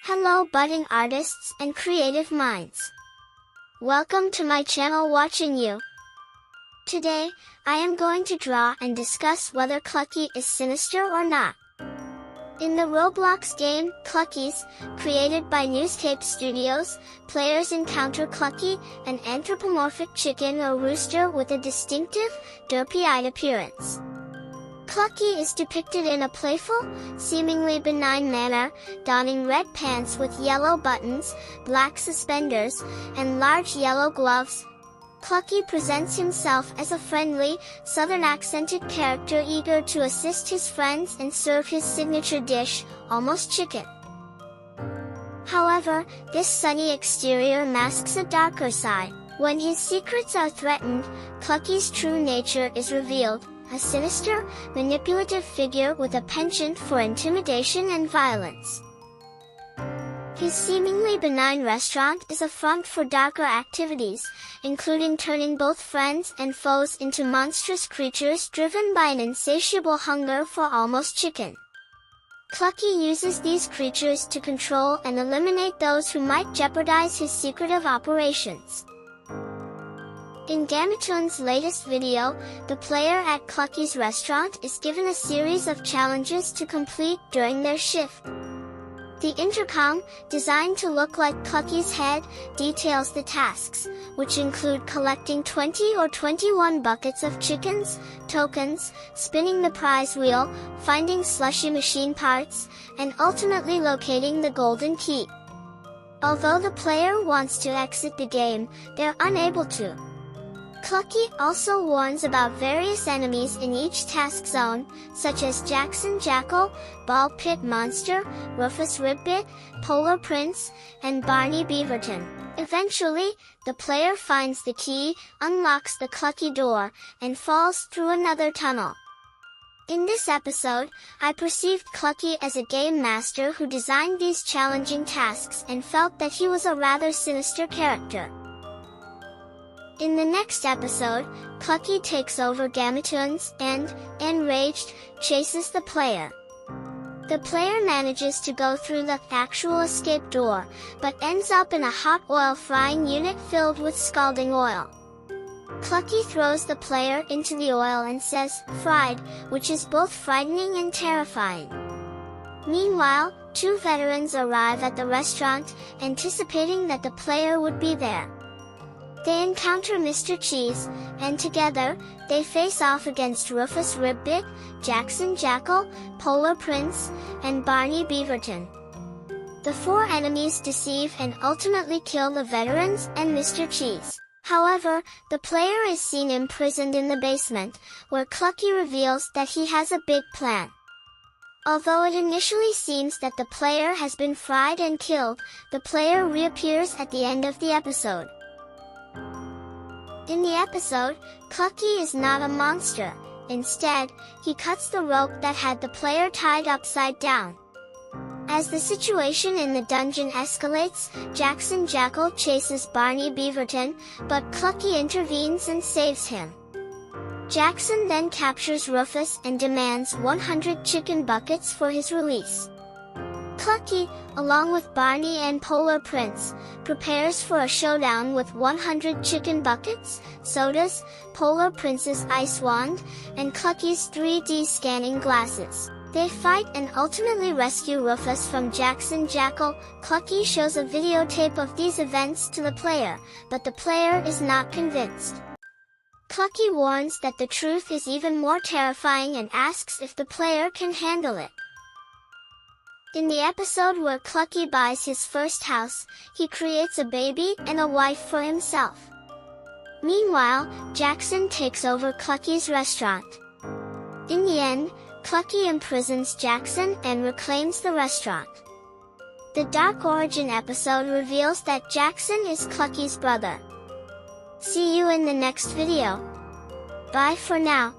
Hello budding artists and creative minds. Welcome to my channel Watching You. Today, I am going to draw and discuss whether Clucky is sinister or not. In the Roblox game, Cluckies, created by Newscape Studios, players encounter Clucky, an anthropomorphic chicken or rooster with a distinctive, derpy-eyed appearance. Clucky is depicted in a playful, seemingly benign manner, donning red pants with yellow buttons, black suspenders, and large yellow gloves. Clucky presents himself as a friendly, southern-accented character eager to assist his friends and serve his signature dish, almost chicken. However, this sunny exterior masks a darker side. When his secrets are threatened, Clucky's true nature is revealed. A sinister, manipulative figure with a penchant for intimidation and violence. His seemingly benign restaurant is a front for darker activities, including turning both friends and foes into monstrous creatures driven by an insatiable hunger for almost chicken. Clucky uses these creatures to control and eliminate those who might jeopardize his secretive operations. In Gametoons' latest video, the player at Clucky's restaurant is given a series of challenges to complete during their shift. The intercom, designed to look like Clucky's head, details the tasks, which include collecting 20 or 21 buckets of chickens, tokens, spinning the prize wheel, finding slushy machine parts, and ultimately locating the golden key. Although the player wants to exit the game, they're unable to. Clucky also warns about various enemies in each task zone, such as Jackson Jackal, Ball Pit Monster, Rufus Ribbit, Polar Prince, and Barney Beaverton. Eventually, the player finds the key, unlocks the Clucky door, and falls through another tunnel. In this episode, I perceived Clucky as a game master who designed these challenging tasks and felt that he was a rather sinister character. In the next episode, Clucky takes over Gametoons and, enraged, chases the player. The player manages to go through the actual escape door, but ends up in a hot oil frying unit filled with scalding oil. Clucky throws the player into the oil and says, "Fried," which is both frightening and terrifying. Meanwhile, two veterans arrive at the restaurant, anticipating that the player would be there. They encounter Mr. Cheese, and together, they face off against Rufus Ribbit, Jackson Jackal, Polar Prince, and Barney Beaverton. The four enemies deceive and ultimately kill the veterans and Mr. Cheese. However, the player is seen imprisoned in the basement, where Clucky reveals that he has a big plan. Although it initially seems that the player has been fried and killed, the player reappears at the end of the episode. In the episode, Clucky is not a monster. Instead, he cuts the rope that had the player tied upside down. As the situation in the dungeon escalates, Jackson Jackal chases Barney Beaverton, but Clucky intervenes and saves him. Jackson then captures Rufus and demands 100 chicken buckets for his release. Clucky, along with Barney and Polar Prince, prepares for a showdown with 100 chicken buckets, sodas, Polar Prince's ice wand, and Clucky's 3D scanning glasses. They fight and ultimately rescue Rufus from Jackson Jackal. Clucky shows a videotape of these events to the player, but the player is not convinced. Clucky warns that the truth is even more terrifying and asks if the player can handle it. In the episode where Clucky buys his first house, he creates a baby and a wife for himself. Meanwhile, Jackson takes over Clucky's restaurant. In the end, Clucky imprisons Jackson and reclaims the restaurant. The Dark Origin episode reveals that Jackson is Clucky's brother. See you in the next video. Bye for now.